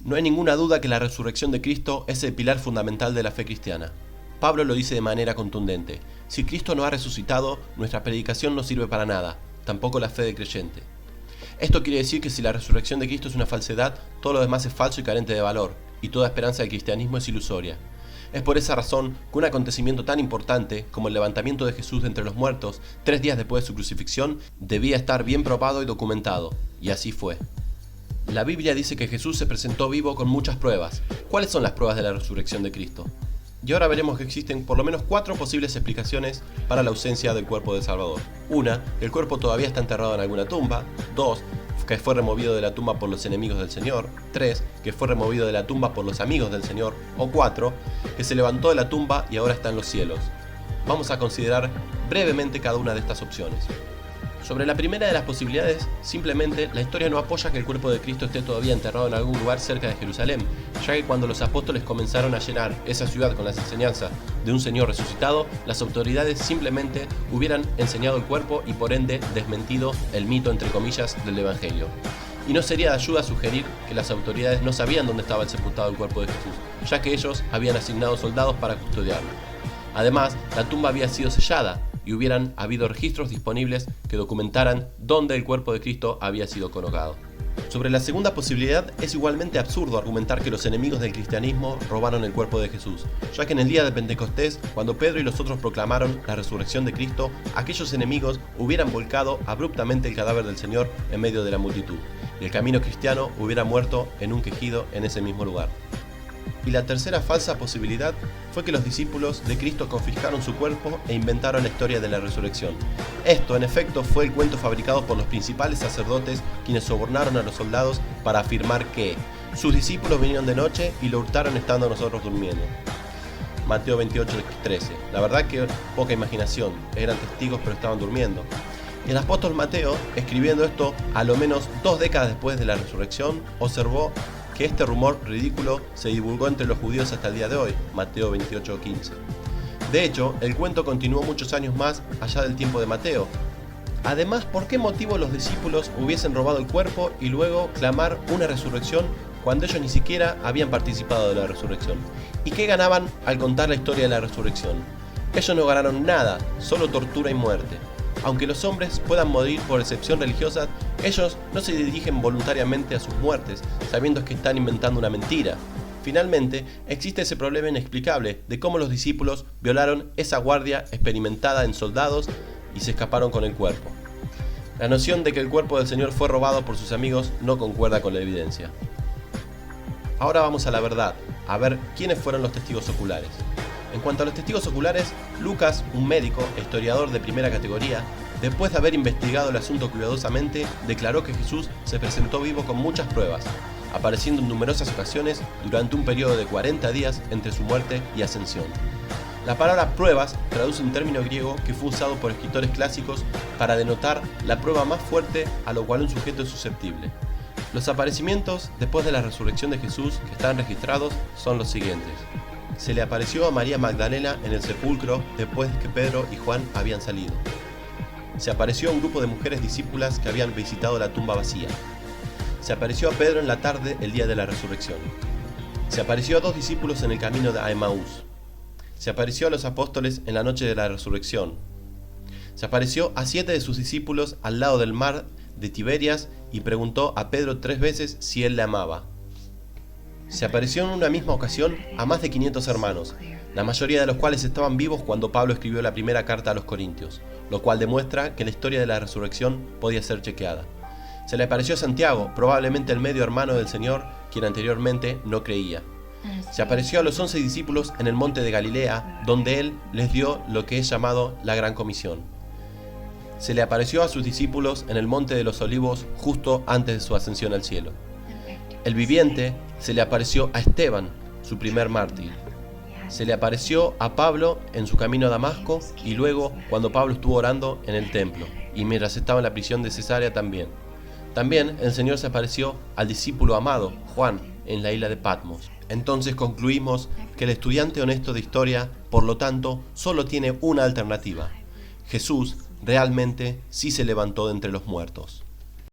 No hay ninguna duda que la resurrección de Cristo es el pilar fundamental de la fe cristiana. Pablo lo dice de manera contundente: si Cristo no ha resucitado, nuestra predicación no sirve para nada, tampoco la fe del creyente. Esto quiere decir que si la resurrección de Cristo es una falsedad, todo lo demás es falso y carente de valor, y toda esperanza del cristianismo es ilusoria. Es por esa razón que un acontecimiento tan importante como el levantamiento de Jesús de entre los muertos, 3 días después de su crucifixión, debía estar bien probado y documentado, y así fue. La Biblia dice que Jesús se presentó vivo con muchas pruebas. ¿Cuáles son las pruebas de la resurrección de Cristo? Y ahora veremos que existen por lo menos 4 posibles explicaciones para la ausencia del cuerpo del Salvador. 1. Que el cuerpo todavía está enterrado en alguna tumba. 2. Que fue removido de la tumba por los enemigos del Señor. 3. Que fue removido de la tumba por los amigos del Señor. O 4. Que se levantó de la tumba y ahora está en los cielos. Vamos a considerar brevemente cada una de estas opciones. Sobre la primera de las posibilidades, simplemente la historia no apoya que el cuerpo de Cristo esté todavía enterrado en algún lugar cerca de Jerusalén, ya que cuando los apóstoles comenzaron a llenar esa ciudad con las enseñanzas de un Señor resucitado, las autoridades simplemente hubieran enseñado el cuerpo y por ende desmentido el mito entre comillas del Evangelio. Y no sería de ayuda sugerir que las autoridades no sabían dónde estaba sepultado el cuerpo de Jesús, ya que ellos habían asignado soldados para custodiarlo. Además, la tumba había sido sellada, y hubieran habido registros disponibles que documentaran dónde el cuerpo de Cristo había sido colocado. Sobre la segunda posibilidad, es igualmente absurdo argumentar que los enemigos del cristianismo robaron el cuerpo de Jesús, ya que en el día de Pentecostés, cuando Pedro y los otros proclamaron la resurrección de Cristo, aquellos enemigos hubieran volcado abruptamente el cadáver del Señor en medio de la multitud, y el camino cristiano hubiera muerto en un quejido en ese mismo lugar. Y la tercera falsa posibilidad fue que los discípulos de Cristo confiscaron su cuerpo e inventaron la historia de la resurrección. Esto, en efecto, fue el cuento fabricado por los principales sacerdotes, quienes sobornaron a los soldados para afirmar que sus discípulos vinieron de noche y lo hurtaron estando nosotros durmiendo. Mateo 28:13. La verdad que poca imaginación, eran testigos pero estaban durmiendo. Y el apóstol Mateo, escribiendo esto a lo menos 2 décadas después de la resurrección, observó que este rumor ridículo se divulgó entre los judíos hasta el día de hoy, Mateo 28:15. De hecho, el cuento continuó muchos años más allá del tiempo de Mateo. Además, ¿por qué motivo los discípulos hubiesen robado el cuerpo y luego clamar una resurrección cuando ellos ni siquiera habían participado de la resurrección? ¿Y qué ganaban al contar la historia de la resurrección? Ellos no ganaron nada, solo tortura y muerte. Aunque los hombres puedan morir por excepción religiosa, ellos no se dirigen voluntariamente a sus muertes, sabiendo que están inventando una mentira. Finalmente, existe ese problema inexplicable de cómo los discípulos violaron esa guardia experimentada en soldados y se escaparon con el cuerpo. La noción de que el cuerpo del Señor fue robado por sus amigos no concuerda con la evidencia. Ahora vamos a la verdad, a ver quiénes fueron los testigos oculares. En cuanto a los testigos oculares, Lucas, un médico e historiador de primera categoría, después de haber investigado el asunto cuidadosamente, declaró que Jesús se presentó vivo con muchas pruebas, apareciendo en numerosas ocasiones durante un periodo de 40 días entre su muerte y ascensión. La palabra pruebas traduce un término griego que fue usado por escritores clásicos para denotar la prueba más fuerte a lo cual un sujeto es susceptible. Los aparecimientos después de la resurrección de Jesús que están registrados son los siguientes. Se le apareció a María Magdalena en el sepulcro después de que Pedro y Juan habían salido. Se apareció a un grupo de mujeres discípulas que habían visitado la tumba vacía. Se apareció a Pedro en la tarde el día de la resurrección. Se apareció a 2 discípulos en el camino de Emaús. Se apareció a los apóstoles en la noche de la resurrección. Se apareció a 7 de sus discípulos al lado del mar de Tiberias y preguntó a Pedro 3 veces si él le amaba. Se apareció en una misma ocasión a más de 500 hermanos, la mayoría de los cuales estaban vivos cuando Pablo escribió la primera carta a los Corintios, lo cual demuestra que la historia de la resurrección podía ser chequeada. Se le apareció a Santiago, probablemente el medio hermano del Señor, quien anteriormente no creía. Se apareció a los 11 discípulos en el monte de Galilea, donde él les dio lo que es llamado la Gran Comisión. Se le apareció a sus discípulos en el monte de los Olivos justo antes de su ascensión al cielo. El viviente se le apareció a Esteban, su primer mártir. Se le apareció a Pablo en su camino a Damasco y luego cuando Pablo estuvo orando en el templo y mientras estaba en la prisión de Cesarea también. También el Señor se apareció al discípulo amado, Juan, en la isla de Patmos. Entonces concluimos que el estudiante honesto de historia, por lo tanto, solo tiene una alternativa. Jesús realmente sí se levantó de entre los muertos.